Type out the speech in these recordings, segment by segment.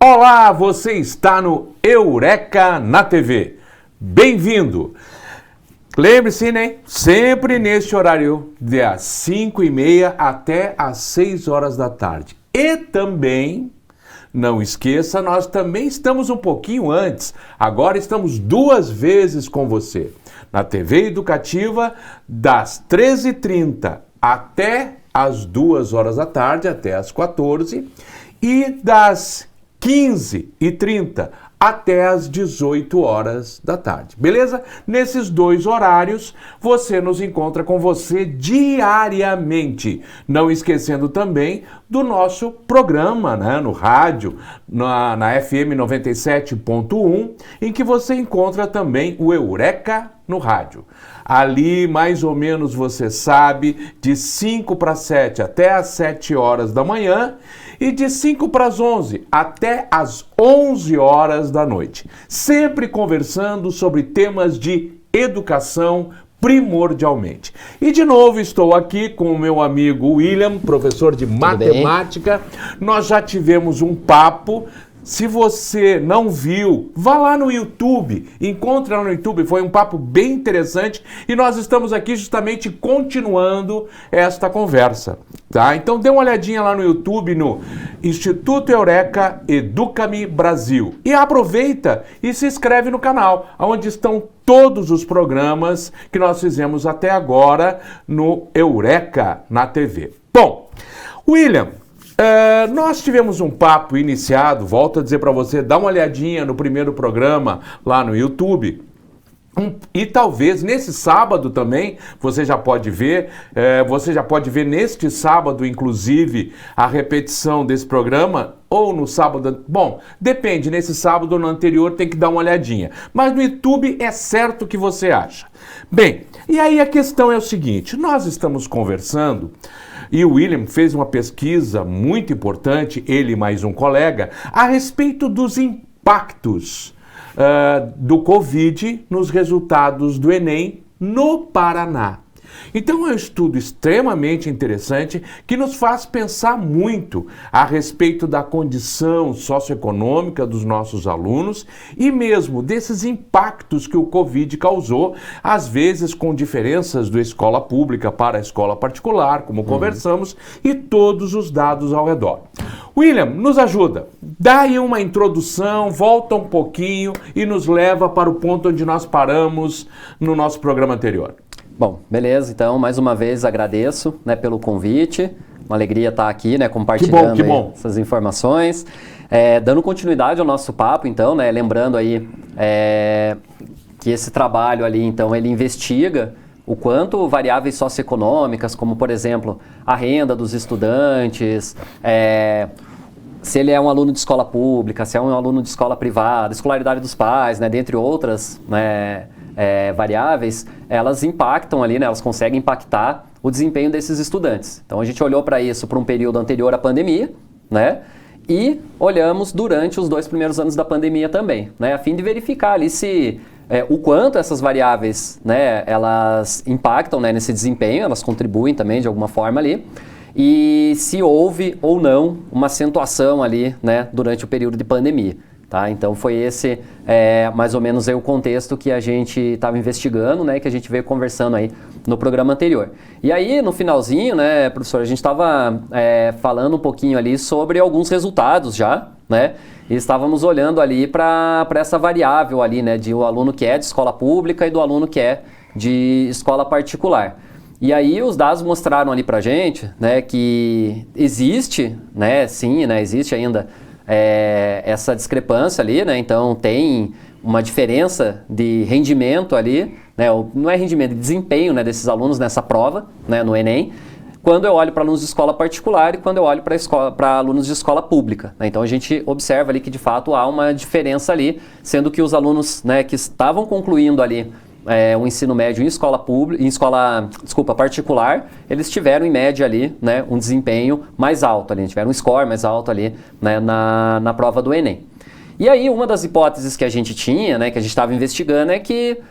Olá, você está no Eureka na TV. Bem-vindo! Lembre-se, né? Sempre neste horário, das 5h30 até às 6 horas da tarde. E também, não esqueça, nós também estamos um pouquinho antes. Agora estamos 2 vezes com você. Na TV Educativa, das 13h30 até às 2 horas da tarde, até às 14h. E das 15h30 até às 18 horas da tarde, beleza? Nesses 2 horários, você nos encontra com você diariamente. Não esquecendo também do nosso programa, né, no rádio, na FM 97.1, em que você encontra também o Eureka no rádio. Ali, mais ou menos, você sabe, de 5 para 7 até às 7 horas da manhã e de 5 para as 11 até às 11 horas da noite. Sempre conversando sobre temas de educação primordialmente. E de novo estou aqui com o meu amigo William, professor de matemática. Nós já tivemos um papo. Se você não viu, vá lá no YouTube, encontre lá no YouTube, foi um papo bem interessante e nós estamos aqui justamente continuando esta conversa, tá? Então dê uma olhadinha lá no YouTube, no Instituto Eureka Educa-me Brasil e aproveita e se inscreve no canal, onde estão todos os programas que nós fizemos até agora no Eureka na TV. Bom, William, nós tivemos um papo iniciado, volto a dizer para você, dá uma olhadinha no primeiro programa lá no YouTube. E talvez nesse sábado também, você já pode ver neste sábado, inclusive, a repetição desse programa, ou no sábado, bom, depende, nesse sábado ou no anterior tem que dar uma olhadinha. Mas no YouTube é certo que você acha. Bem, e aí a questão é o seguinte, nós estamos conversando, e o William fez uma pesquisa muito importante, ele mais um colega, a respeito dos impactos do Covid nos resultados do Enem no Paraná. Então é um estudo extremamente interessante que nos faz pensar muito a respeito da condição socioeconômica dos nossos alunos e mesmo desses impactos que o Covid causou, às vezes com diferenças da escola pública para a escola particular, como conversamos, e todos os dados ao redor. William, nos ajuda, dá aí uma introdução, volta um pouquinho e nos leva para o ponto onde nós paramos no nosso programa anterior. Bom, beleza, então mais uma vez agradeço, né, pelo convite, uma alegria estar aqui, né, compartilhando essas informações, dando continuidade ao nosso papo, então, né, lembrando aí que esse trabalho ali, então, ele investiga o quanto variáveis socioeconômicas, como por exemplo, a renda dos estudantes, se ele é um aluno de escola pública, se é um aluno de escola privada, escolaridade dos pais, né, dentre outras, né, variáveis, elas impactam ali, né, elas conseguem impactar o desempenho desses estudantes. Então a gente olhou para isso para um período anterior à pandemia, né, e olhamos durante os 2 primeiros anos da pandemia também, né, a fim de verificar ali se o quanto essas variáveis, né, elas impactam, né, nesse desempenho, elas contribuem também de alguma forma ali, e se houve ou não uma acentuação ali, né, durante o período de pandemia. Tá? Então foi esse mais ou menos aí o contexto que a gente estava investigando, né, que a gente veio conversando aí no programa anterior. E aí no finalzinho, né, professor, a gente estava falando um pouquinho ali sobre alguns resultados já, né, e estávamos olhando ali para essa variável ali, né, de o aluno que é de escola pública e do aluno que é de escola particular. E aí os dados mostraram ali para a gente, né, que existe, né, sim, né, existe ainda essa discrepância ali, né? Então tem uma diferença de rendimento ali, né? Não é rendimento, de desempenho, né, desses alunos nessa prova, né, no Enem, quando eu olho para alunos de escola particular e quando eu olho para alunos de escola pública, né? Então a gente observa ali que de fato há uma diferença ali, sendo que os alunos, né, que estavam concluindo ali o ensino médio em escola particular, eles tiveram em média ali, né, um desempenho mais alto ali, tiveram um score mais alto ali, né, na prova do Enem. E aí uma das hipóteses que a gente tinha, né, que a gente estava investigando é que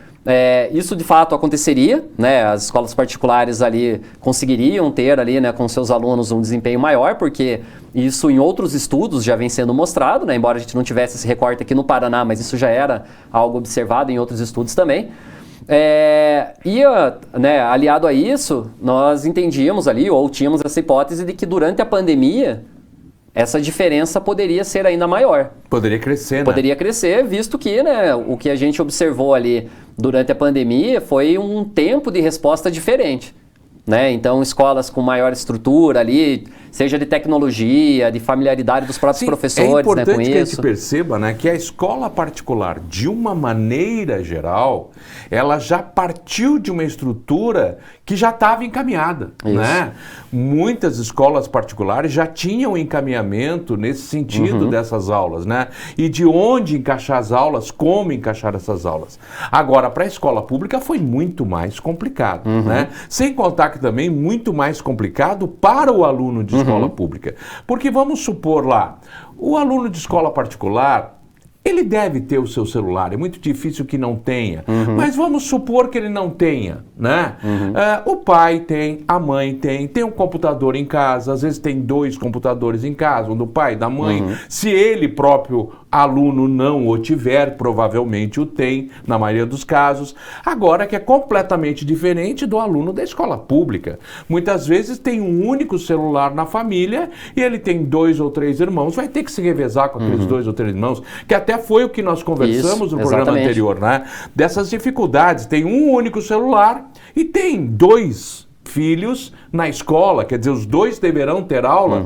Isso de fato aconteceria, né? As escolas particulares ali conseguiriam ter ali, né, com seus alunos um desempenho maior, porque isso em outros estudos já vem sendo mostrado, né? Embora a gente não tivesse esse recorte aqui no Paraná, mas isso já era algo observado em outros estudos também. Né, aliado a isso, nós entendíamos ali, ou tínhamos essa hipótese de que durante a pandemia essa diferença poderia ser ainda maior. Poderia crescer, né? Poderia crescer, visto que, né, o que a gente observou ali durante a pandemia foi um tempo de resposta diferente, né? Então, escolas com maior estrutura ali, seja de tecnologia, de familiaridade dos próprios professores, né, com isso. É importante que a gente perceba, né, que a escola particular, de uma maneira geral, ela já partiu de uma estrutura que já estava encaminhada, né? Muitas escolas particulares já tinham encaminhamento nesse sentido dessas aulas, né? E de onde encaixar as aulas, como encaixar essas aulas. Agora, para a escola pública foi muito mais complicado, né? Sem contar que também muito mais complicado para o aluno de escola pública. Porque vamos supor lá, o aluno de escola particular, ele deve ter o seu celular, é muito difícil que não tenha, mas vamos supor que ele não tenha, né? O pai tem, a mãe tem um computador em casa, às vezes tem 2 computadores em casa, um do pai, da mãe. Se ele próprio aluno não o tiver, provavelmente o tem, na maioria dos casos. Agora que é completamente diferente do aluno da escola pública. Muitas vezes tem um único celular na família e ele tem 2 ou 3 irmãos, vai ter que se revezar com aqueles 2 ou 3 irmãos, que até foi o que nós conversamos no programa anterior, né? Dessas dificuldades, tem um único celular e tem 2 filhos na escola, quer dizer, os 2 deverão ter aula.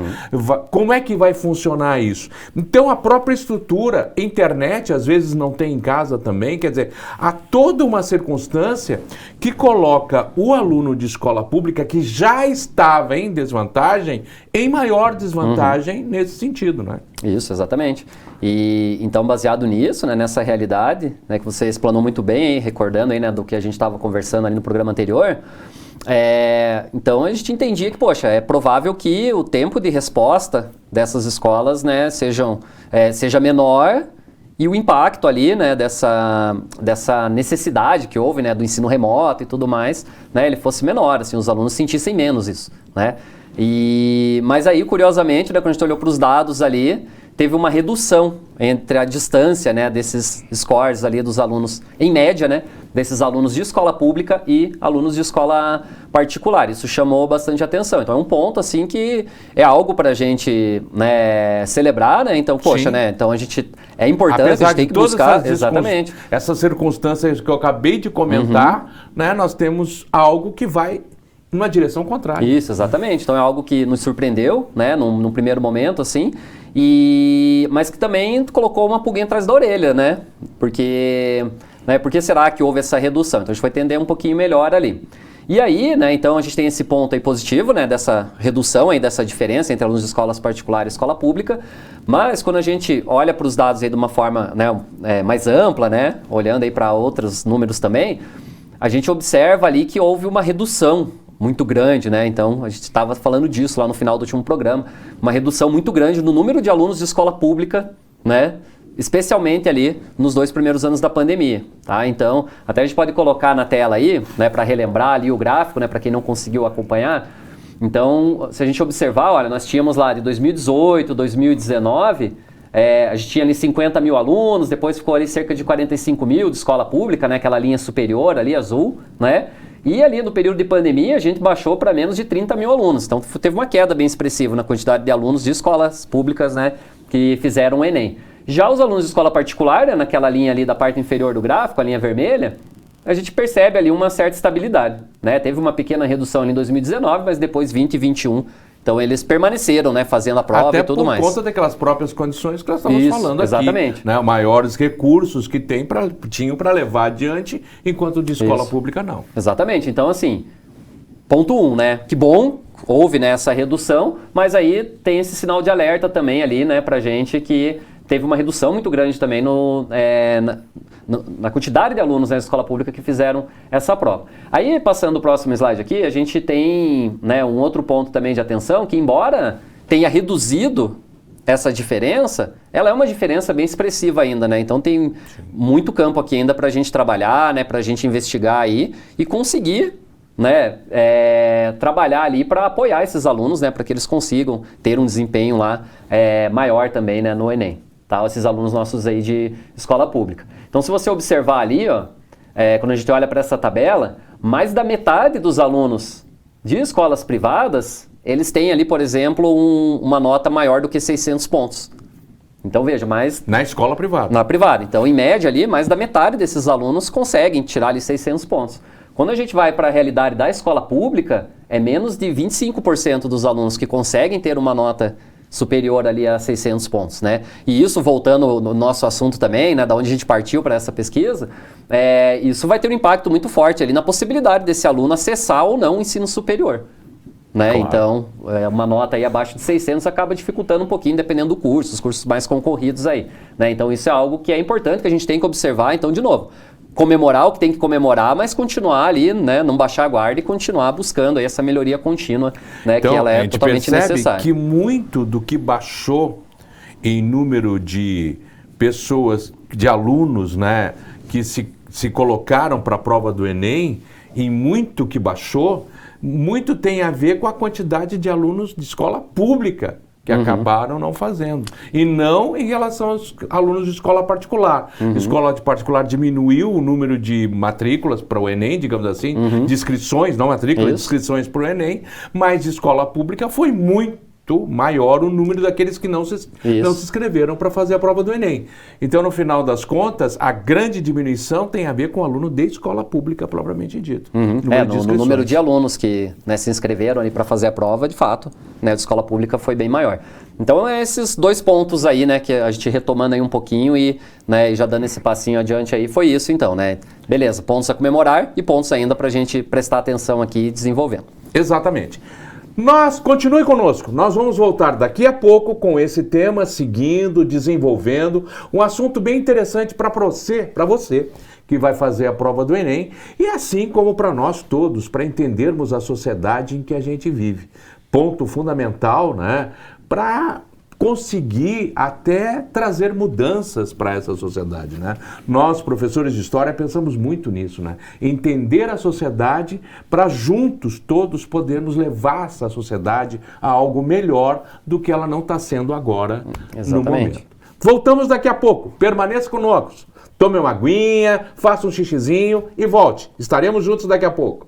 Como é que vai funcionar isso? Então, a própria estrutura, internet, às vezes não tem em casa também, quer dizer, há toda uma circunstância que coloca o aluno de escola pública que já estava em desvantagem, em maior desvantagem nesse sentido, né? Isso, exatamente. E então, baseado nisso, né, nessa realidade, né, que você explanou muito bem, aí, recordando aí, né, do que a gente estava conversando ali no programa anterior, então a gente entendia que, poxa, é provável que o tempo de resposta dessas escolas, né, seja menor e o impacto ali, né, dessa necessidade que houve, né, do ensino remoto e tudo mais, né, ele fosse menor, assim, os alunos sentissem menos isso, né? Mas aí, curiosamente, né, quando a gente olhou para os dados ali, teve uma redução entre a distância, né, desses scores ali dos alunos, em média, né, desses alunos de escola pública e alunos de escola particular. Isso chamou bastante atenção. Então é um ponto assim que é algo para a gente, né, celebrar, né? Então, poxa, né? Então é importante, a gente tem que buscar exatamente essas circunstâncias que eu acabei de comentar, né? Nós temos algo que vai numa direção contrária. Isso, exatamente. Então é algo que nos surpreendeu, né, num primeiro momento, assim, mas que também colocou uma pulguinha atrás da orelha, né? Porque por que será que houve essa redução? Então a gente vai entender um pouquinho melhor ali. E aí, né, então a gente tem esse ponto aí positivo, né, dessa redução aí, dessa diferença entre alunos de escolas particulares e escola pública, mas quando a gente olha para os dados aí de uma forma, né, mais ampla, né, olhando aí para outros números também, a gente observa ali que houve uma redução muito grande, né? Então, a gente estava falando disso lá no final do último programa, uma redução muito grande no número de alunos de escola pública, né? Especialmente ali nos 2 primeiros anos da pandemia, tá? Então, até a gente pode colocar na tela aí, né, para relembrar ali o gráfico, né, para quem não conseguiu acompanhar. Então, se a gente observar, olha, nós tínhamos lá de 2018, 2019, a gente tinha ali 50 mil alunos, depois ficou ali cerca de 45 mil de escola pública, né, aquela linha superior ali, azul, né? E ali no período de pandemia a gente baixou para menos de 30 mil alunos. Então teve uma queda bem expressiva na quantidade de alunos de escolas públicas, né, que fizeram o Enem. Já os alunos de escola particular, né, naquela linha ali da parte inferior do gráfico, a linha vermelha, a gente percebe ali uma certa estabilidade, né? Teve uma pequena redução ali em 2019, mas depois 20 e 21. Então eles permaneceram, né, fazendo a prova e tudo mais. Até por conta daquelas próprias condições que nós estamos falando exatamente. Aqui. Né? Maiores recursos que tinham para levar adiante, enquanto de escola pública não. Exatamente. Então, assim, ponto 1, né? Que bom, houve, né, essa redução, mas aí tem esse sinal de alerta também ali, né, pra gente que teve uma redução muito grande também na quantidade de alunos na escola pública que fizeram essa prova. Aí, passando o próximo slide aqui, a gente tem, né, um outro ponto também de atenção, que embora tenha reduzido essa diferença, ela é uma diferença bem expressiva ainda, né? Então tem muito campo aqui ainda para a gente trabalhar, né? Para a gente investigar aí e conseguir, né? Trabalhar ali para apoiar esses alunos, né? Para que eles consigam ter um desempenho lá maior também, né? No Enem, tá? Esses alunos nossos aí de escola pública. Então se você observar ali, ó, quando a gente olha para essa tabela, mais da metade dos alunos de escolas privadas, eles têm ali, por exemplo, uma nota maior do que 600 pontos. Então, veja, mais... Na escola privada. Na privada. Então, em média ali, mais da metade desses alunos conseguem tirar ali 600 pontos. Quando a gente vai para a realidade da escola pública, é menos de 25% dos alunos que conseguem ter uma nota superior ali a 600 pontos, né? E isso, voltando no nosso assunto também, né, da onde a gente partiu para essa pesquisa, isso vai ter um impacto muito forte ali na possibilidade desse aluno acessar ou não o ensino superior. Né? Claro. Então, uma nota aí abaixo de 600 acaba dificultando um pouquinho, dependendo do curso, os cursos mais concorridos aí. Né? Então, isso é algo que é importante, que a gente tem que observar. Então, de novo, comemorar o que tem que comemorar, mas continuar ali, né? Não baixar a guarda e continuar buscando aí essa melhoria contínua, né? Então, que ela é totalmente necessária. A gente percebe que muito do que baixou em número de pessoas, de alunos, né? Que se colocaram para a prova do Enem, e muito que baixou, muito tem a ver com a quantidade de alunos de escola pública que acabaram não fazendo. E não em relação aos alunos de escola particular. Escola de particular diminuiu o número de matrículas para o Enem, digamos assim, de inscrições, não matrículas, de inscrições para o Enem, mas de escola pública foi muito maior o número daqueles que não se inscreveram para fazer a prova do Enem. Então, no final das contas, a grande diminuição tem a ver com o aluno de escola pública, propriamente dito. No número de alunos que, né, se inscreveram ali para fazer a prova, de fato, né, de escola pública foi bem maior. Então, esses dois pontos aí, né, que a gente retomando aí um pouquinho e, né, já dando esse passinho adiante aí, foi isso então, né? Beleza, pontos a comemorar e pontos ainda para a gente prestar atenção aqui e desenvolvendo. Exatamente. Continue conosco, nós vamos voltar daqui a pouco com esse tema, seguindo, desenvolvendo, um assunto bem interessante para você que vai fazer a prova do Enem, e assim como para nós todos, para entendermos a sociedade em que a gente vive. Ponto fundamental, né, para conseguir até trazer mudanças para essa sociedade, né? Nós, professores de história, pensamos muito nisso, né? Entender a sociedade para juntos todos podermos levar essa sociedade a algo melhor do que ela não está sendo agora. No momento. Voltamos daqui a pouco. Permaneça conosco. Tome uma aguinha, faça um xixizinho e volte. Estaremos juntos daqui a pouco.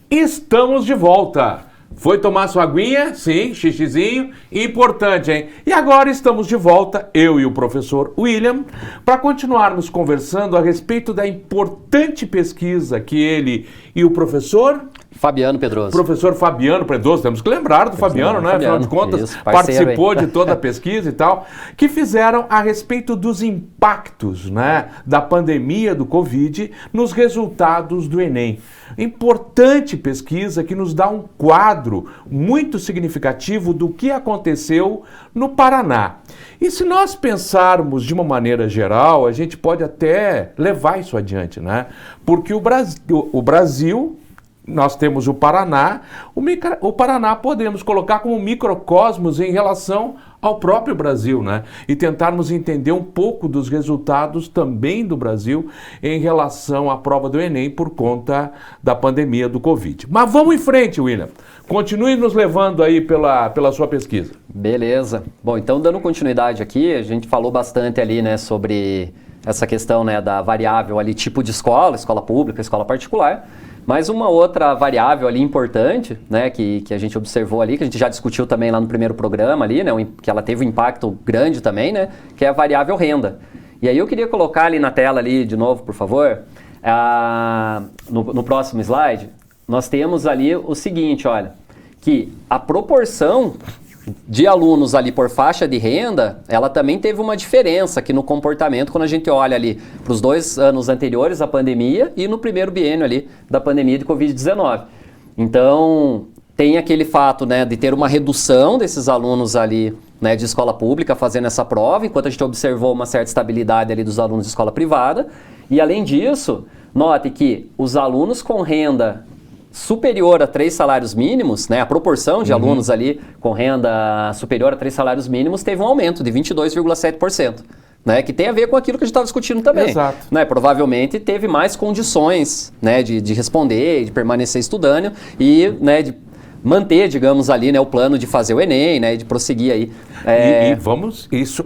Estamos de volta. Foi tomar sua aguinha? Sim, xixizinho. Importante, hein? E agora estamos de volta, eu e o professor William, para continuarmos conversando a respeito da importante pesquisa que ele e o professor... Fabiano Pedroso. Professor Fabiano Pedroso, temos que lembrar do Fabiano, né? Afinal de contas, participou de toda a pesquisa e tal, que fizeram a respeito dos impactos, né, da pandemia do Covid nos resultados do Enem. Importante pesquisa que nos dá um quadro muito significativo do que aconteceu no Paraná. E se nós pensarmos de uma maneira geral, a gente pode até levar isso adiante, né? Porque o Brasil nós temos o Paraná. O Paraná podemos colocar como microcosmos em relação ao próprio Brasil, né? E tentarmos entender um pouco dos resultados também do Brasil em relação à prova do Enem por conta da pandemia do Covid. Mas vamos em frente, William. Continue nos levando aí pela sua pesquisa. Beleza. Bom, então dando continuidade aqui, a gente falou bastante ali, né, sobre essa questão, né, da variável ali, tipo de escola pública, escola particular. Mas uma outra variável ali importante, né, que a gente observou ali, que a gente já discutiu também lá no primeiro programa ali, né, que ela teve um impacto grande também, né, que é a variável renda. E aí eu queria colocar ali na tela ali de novo, por favor, no próximo slide, nós temos ali o seguinte, olha, que a proporção de alunos ali por faixa de renda, ela também teve uma diferença aqui no comportamento quando a gente olha ali para os 2 anos anteriores à pandemia e no primeiro biênio ali da pandemia de Covid-19. Então, tem aquele fato, né, de ter uma redução desses alunos ali, né, de escola pública fazendo essa prova, enquanto a gente observou uma certa estabilidade ali dos alunos de escola privada. E além disso, Note que os alunos com renda superior a 3 salários mínimos, né, a proporção de alunos ali com renda superior a 3 salários mínimos teve um aumento de 22,7%. Né, que tem a ver com aquilo que a gente estava discutindo também. Exato. Né, provavelmente teve mais condições, né, de responder, de permanecer estudando e, né, de manter, digamos ali, né, o plano de fazer o Enem, né, de prosseguir aí.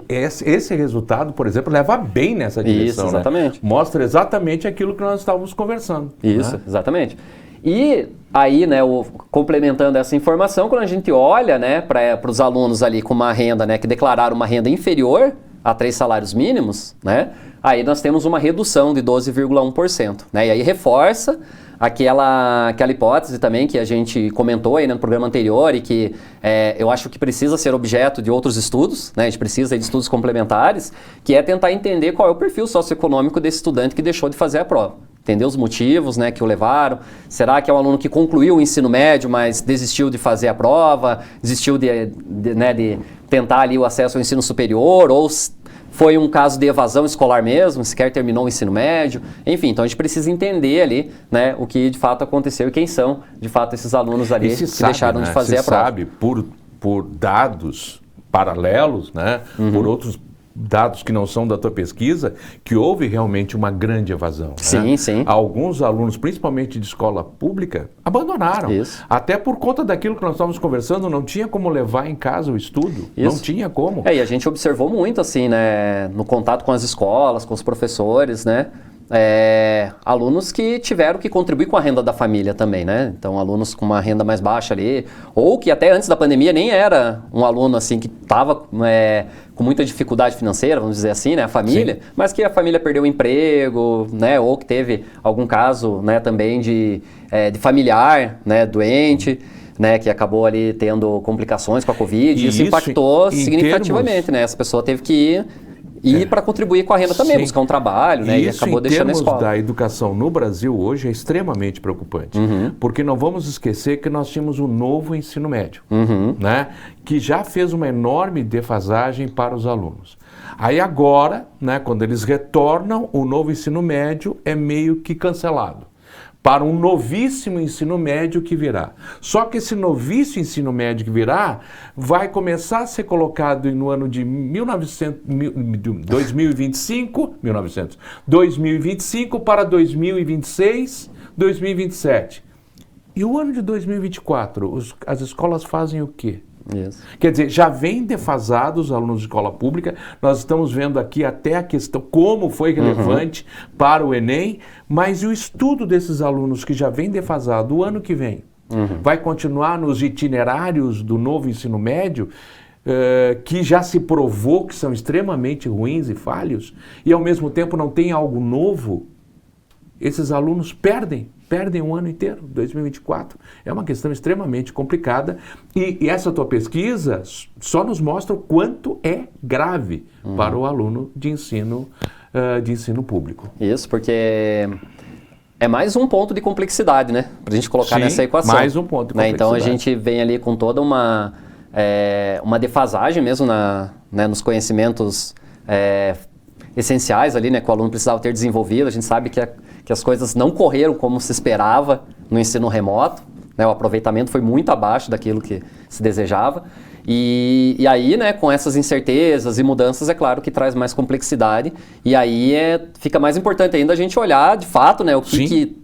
Esse resultado, por exemplo, leva bem nessa direção. Isso, exatamente. Né? Mostra exatamente aquilo que nós estávamos conversando. Isso, né? Exatamente. E aí, né, complementando essa informação, quando a gente olha, né, para os alunos ali com uma renda, né, que declararam uma renda inferior a 3 salários mínimos, né, aí nós temos uma redução de 12,1%. Né, e aí reforça aquela hipótese também que a gente comentou aí, né, no programa anterior e que eu acho que precisa ser objeto de outros estudos, né, a gente precisa de estudos complementares, que é tentar entender qual é o perfil socioeconômico desse estudante que deixou de fazer a prova. Entender os motivos, né, que o levaram. Será que é um aluno que concluiu o ensino médio, mas desistiu de fazer a prova, desistiu de tentar ali o acesso ao ensino superior, ou foi um caso de evasão escolar mesmo, sequer terminou o ensino médio. Enfim, então a gente precisa entender ali, né, o que de fato aconteceu e quem são de fato esses alunos ali que deixaram de fazer a prova. Sabe, por dados paralelos, né, por outros dados que não são da tua pesquisa, que houve realmente uma grande evasão. Sim, né? sim. Alguns alunos, principalmente de escola pública, abandonaram. Isso. Até por conta daquilo que nós estávamos conversando, não tinha como levar em casa o estudo. Isso. Não tinha como. E a gente observou muito, assim, né, no contato com as escolas, com os professores, né, alunos que tiveram que contribuir com a renda da família também, né? Então, alunos com uma renda mais baixa ali, ou que até antes da pandemia nem era um aluno assim que estava com muita dificuldade financeira, vamos dizer assim, né? A família, sim, mas que a família perdeu o emprego, né? Ou que teve algum caso, né, também de familiar, né, doente, né, que acabou ali tendo complicações com a Covid, e isso impactou significativamente, né? Essa pessoa teve que ir para contribuir com a renda também, sim, buscar um trabalho, né? Isso, e acabou deixando a escola. Em termos da educação no Brasil hoje é extremamente preocupante, porque não vamos esquecer que nós tínhamos o novo ensino médio, né? Que já fez uma enorme defasagem para os alunos. Aí agora, né, quando eles retornam, o novo ensino médio é meio que cancelado para um novíssimo ensino médio que virá. Só que esse novíssimo ensino médio que virá vai começar a ser colocado no ano de 2025 para 2026, 2027. E o ano de 2024, as escolas fazem o quê? Isso. Quer dizer, já vem defasados os alunos de escola pública, nós estamos vendo aqui até a questão, como foi relevante para o Enem, mas o estudo desses alunos que já vem defasado o ano que vem, vai continuar nos itinerários do novo ensino médio, que já se provou que são extremamente ruins e falhos, e ao mesmo tempo não tem algo novo, esses alunos perdem um ano inteiro, 2024. É uma questão extremamente complicada e essa tua pesquisa só nos mostra o quanto é grave para o aluno de ensino público. Isso, porque é mais um ponto de complexidade, né? Para a gente colocar, sim, nessa equação. Mais um ponto de complexidade. Então a gente vem ali com toda uma defasagem mesmo nos conhecimentos essenciais ali, né, que o aluno precisava ter desenvolvido. A gente sabe que as coisas não correram como se esperava no ensino remoto, né, o aproveitamento foi muito abaixo daquilo que se desejava. E aí, né, com essas incertezas e mudanças, é claro que traz mais complexidade. E aí fica mais importante ainda a gente olhar, de fato, né, o que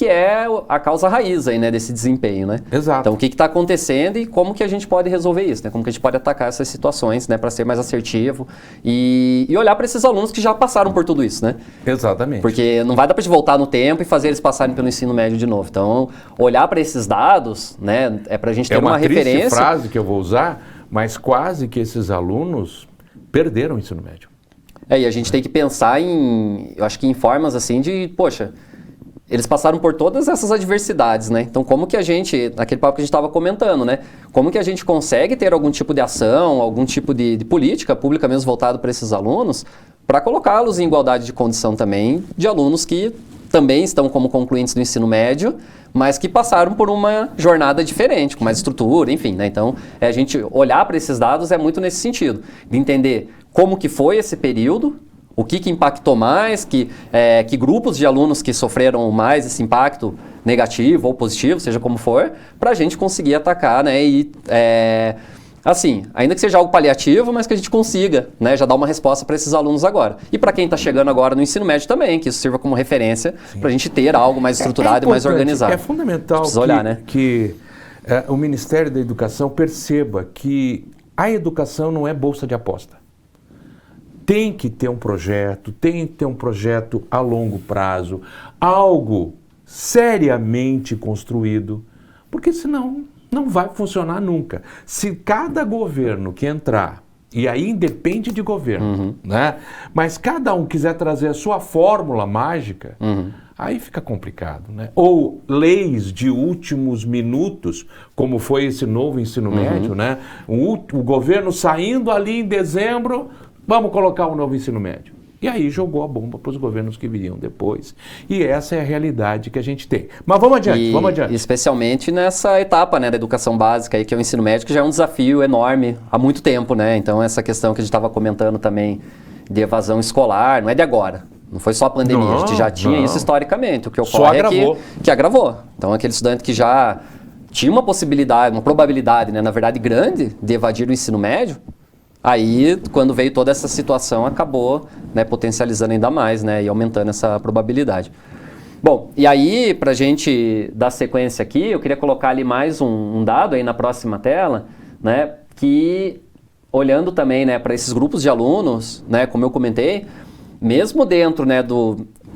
é a causa raiz aí, né, desse desempenho, né? Exato. Então, o que está acontecendo e como que a gente pode resolver isso, né? Como que a gente pode atacar essas situações, né, para ser mais assertivo e olhar para esses alunos que já passaram por tudo isso, né? Exatamente. Porque não vai dar para gente voltar no tempo e fazer eles passarem pelo ensino médio de novo. Então, olhar para esses dados, né, é para a gente ter uma referência. É uma triste frase que eu vou usar, mas quase que esses alunos perderam o ensino médio. E a gente tem que pensar eu acho que em formas assim de, poxa, eles passaram por todas essas adversidades, né? Então, como que a gente, naquele papo que a gente estava comentando, né? Como que a gente consegue ter algum tipo de ação, algum tipo de política pública mesmo voltado para esses alunos, para colocá-los em igualdade de condição também de alunos que também estão como concluintes do ensino médio, mas que passaram por uma jornada diferente, com mais estrutura, enfim, né? Então, a gente olhar para esses dados é muito nesse sentido, de entender como que foi esse período, o que impactou mais, que grupos de alunos que sofreram mais esse impacto negativo ou positivo, seja como for, para a gente conseguir atacar, né? E, assim, ainda que seja algo paliativo, mas que a gente consiga, né, já dar uma resposta para esses alunos agora. E para quem está chegando agora no ensino médio também, que isso sirva como referência para a gente ter algo mais estruturado e mais organizado. É fundamental que o Ministério da Educação perceba que a educação não é bolsa de aposta. Tem que ter um projeto, a longo prazo, algo seriamente construído, porque senão não vai funcionar nunca. Se cada governo que entrar, e aí independe de governo, né? Mas cada um quiser trazer a sua fórmula mágica, aí fica complicado, né? Ou leis de últimos minutos, como foi esse novo ensino médio, né? O governo saindo ali em dezembro, vamos colocar um novo ensino médio. E aí jogou a bomba para os governos que viriam depois. E essa é a realidade que a gente tem. Mas vamos adiante, vamos adiante. Especialmente nessa etapa, né, da educação básica, aí, que é o ensino médio, que já é um desafio enorme há muito tempo, né? Então essa questão que a gente estava comentando também de evasão escolar, não é de agora. Não foi só a pandemia, a gente já tinha isso historicamente. O que ocorre é que agravou. Então aquele estudante que já tinha uma possibilidade, uma probabilidade, né, na verdade grande, de evadir o ensino médio, aí, quando veio toda essa situação, acabou, né, potencializando ainda mais, né, e aumentando essa probabilidade. Bom, e aí, para a gente dar sequência aqui, eu queria colocar ali mais um dado aí na próxima tela, né, que olhando também, né, para esses grupos de alunos, né, como eu comentei, mesmo dentro, né,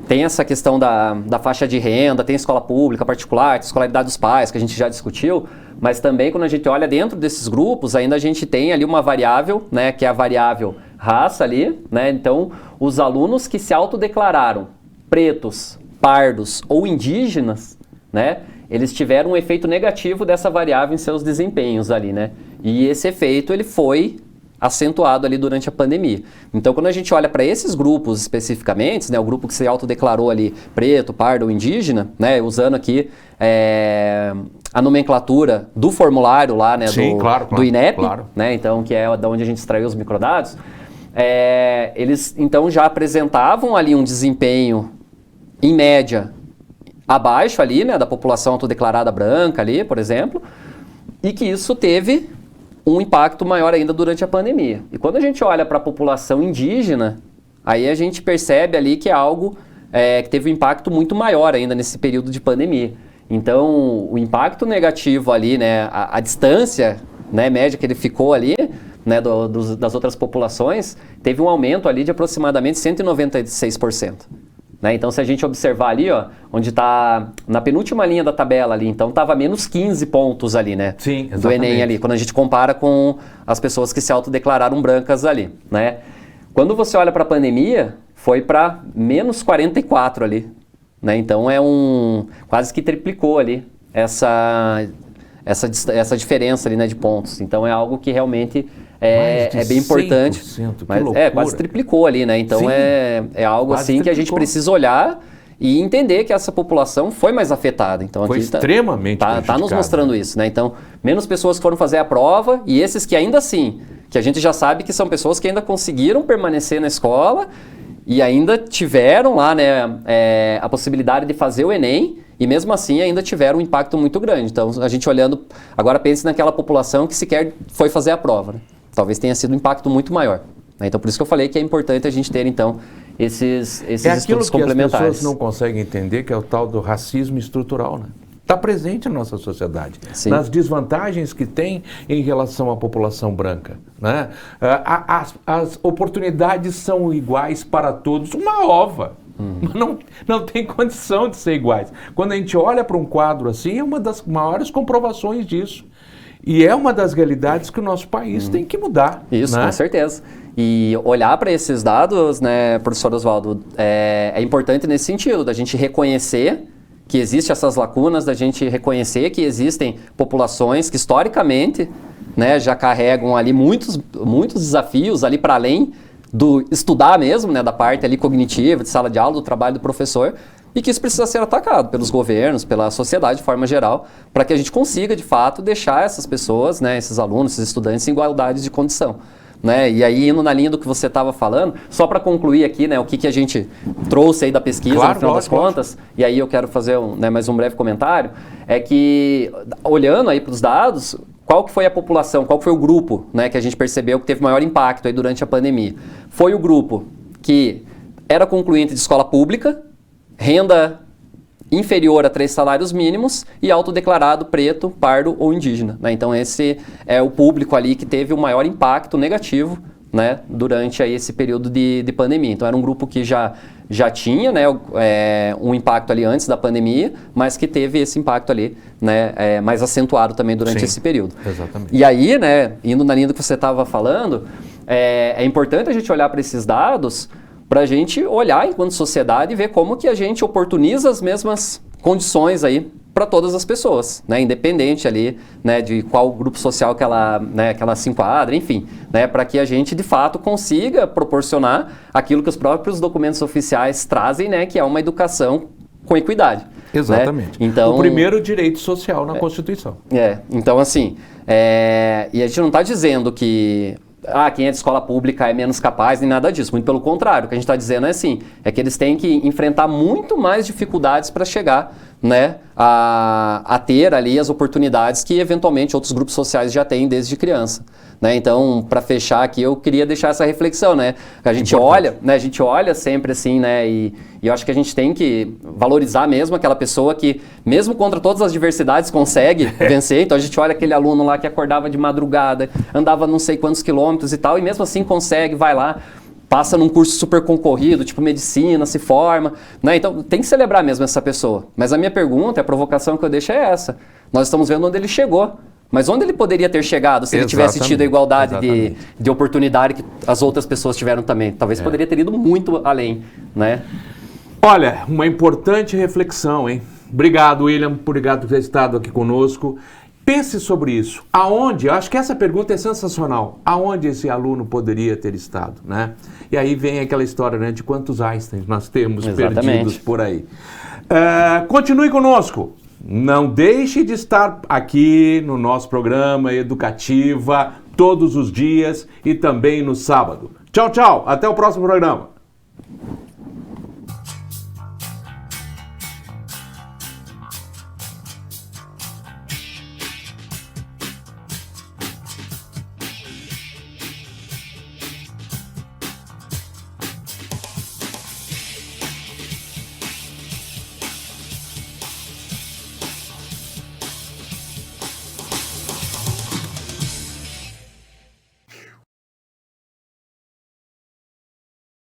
tem essa questão da faixa de renda, tem escola pública, particular, tem escolaridade dos pais, que a gente já discutiu, mas também quando a gente olha dentro desses grupos, ainda a gente tem ali uma variável, né, que é a variável raça ali, né? Então, os alunos que se autodeclararam pretos, pardos ou indígenas, né, eles tiveram um efeito negativo dessa variável em seus desempenhos ali, né? E esse efeito, ele foi acentuado ali durante a pandemia. Então, quando a gente olha para esses grupos especificamente, né, o grupo que se autodeclarou ali preto, pardo ou indígena, né, usando aqui a nomenclatura do formulário lá, né, do INEP, né, então, que é da onde a gente extraiu os microdados, eles então já apresentavam ali um desempenho, em média, abaixo ali, né, da população autodeclarada branca ali, por exemplo, e que isso teve um impacto maior ainda durante a pandemia. E quando a gente olha para a população indígena, aí a gente percebe ali que é algo que teve um impacto muito maior ainda nesse período de pandemia. Então, o impacto negativo ali, né, a distância, né, média que ele ficou ali, né, das outras populações, teve um aumento ali de aproximadamente 196%. Né? Então, se a gente observar ali, ó, onde está na penúltima linha da tabela ali, então estava menos 15 pontos ali, né? Sim, exatamente. Do Enem ali, quando a gente compara com as pessoas que se autodeclararam brancas ali, né? Quando você olha para a pandemia, foi para menos 44 ali, né? Então quase que triplicou ali essa diferença ali, né, de pontos. Então é algo que realmente é bem importante. Mas quase triplicou ali, né? Então é algo quase assim triplicou. Que a gente precisa olhar e entender que essa população foi mais afetada. Então foi aqui extremamente tá nos mostrando isso, né? Então, menos pessoas foram fazer a prova e esses que ainda assim, que a gente já sabe que são pessoas que ainda conseguiram permanecer na escola e ainda tiveram lá, né, a possibilidade de fazer o Enem. E mesmo assim ainda tiveram um impacto muito grande. Então, a gente olhando, agora pense naquela população que sequer foi fazer a prova, né? Talvez tenha sido um impacto muito maior. Né? Então, por isso que eu falei que é importante a gente ter, então, esses estudos complementares. As pessoas não conseguem entender, que é o tal do racismo estrutural, né? Está presente na nossa sociedade. Sim. Nas desvantagens que tem em relação à população branca, né? As oportunidades são iguais para todos, uma ova. Não tem condição de ser iguais. Quando a gente olha para um quadro assim, é uma das maiores comprovações disso. E é uma das realidades que o nosso país tem que mudar. Isso, né? Com certeza. E olhar para esses dados, né, professor Oswaldo, é importante nesse sentido, da gente reconhecer que existem essas lacunas, da gente reconhecer que existem populações que historicamente, né, já carregam ali muitos desafios ali para além do estudar mesmo, né, da parte ali cognitiva, de sala de aula, do trabalho do professor, e que isso precisa ser atacado pelos governos, pela sociedade de forma geral, para que a gente consiga, de fato, deixar essas pessoas, né, esses alunos, esses estudantes em igualdade de condição. né? E aí, indo na linha do que você estava falando, só para concluir aqui, né, o que a gente trouxe aí da pesquisa, no final das contas, e aí eu quero fazer mais um breve comentário, é que, olhando aí para os dados, qual que foi a população, qual que foi o grupo, né, que a gente percebeu que teve maior impacto aí durante a pandemia? Foi o grupo que era concluinte de escola pública, renda inferior a 3 salários mínimos e autodeclarado preto, pardo ou indígena, né? Então esse é o público ali que teve o maior impacto negativo, né, durante aí esse período de pandemia. Então era um grupo que já tinha, né, um impacto ali antes da pandemia, mas que teve esse impacto ali, né, mais acentuado também durante esse período. Exatamente. E aí, né, indo na linha do que você estava falando, é importante a gente olhar para esses dados para a gente olhar enquanto sociedade e ver como que a gente oportuniza as mesmas condições aí para todas as pessoas, né, independente ali, né, de qual grupo social que ela se enquadra, enfim, né, para que a gente de fato consiga proporcionar aquilo que os próprios documentos oficiais trazem, né, que é uma educação com equidade. Exatamente. Né? Então, o primeiro direito social na Constituição. Então assim, e a gente não está dizendo que quem é de escola pública é menos capaz, nem nada disso. Muito pelo contrário, o que a gente está dizendo é assim, é que eles têm que enfrentar muito mais dificuldades para chegar, né, a ter ali as oportunidades que eventualmente outros grupos sociais já têm desde criança. Né? Então, para fechar aqui, eu queria deixar essa reflexão, né? A gente olha, né? A gente olha sempre assim, né? E eu acho que a gente tem que valorizar mesmo aquela pessoa que, mesmo contra todas as diversidades, consegue vencer. Então a gente olha aquele aluno lá que acordava de madrugada, andava não sei quantos quilômetros e tal, e mesmo assim consegue, vai lá, passa num curso super concorrido, tipo medicina, se forma, né? Então tem que celebrar mesmo essa pessoa. Mas a minha pergunta, a provocação que eu deixo é essa. Nós estamos vendo onde ele chegou. Mas onde ele poderia ter chegado se ele tivesse tido a igualdade de oportunidade que as outras pessoas tiveram também? Talvez poderia ter ido muito além, né? Olha, uma importante reflexão, hein? Obrigado, William, obrigado por ter estado aqui conosco. Pense sobre isso. Aonde? Eu acho que essa pergunta é sensacional. Aonde esse aluno poderia ter estado, né? E aí vem aquela história, né, de quantos Einsteins nós temos perdidos por aí. Continue conosco. Não deixe de estar aqui no nosso programa Educativa todos os dias e também no sábado. Tchau, tchau. Até o próximo programa.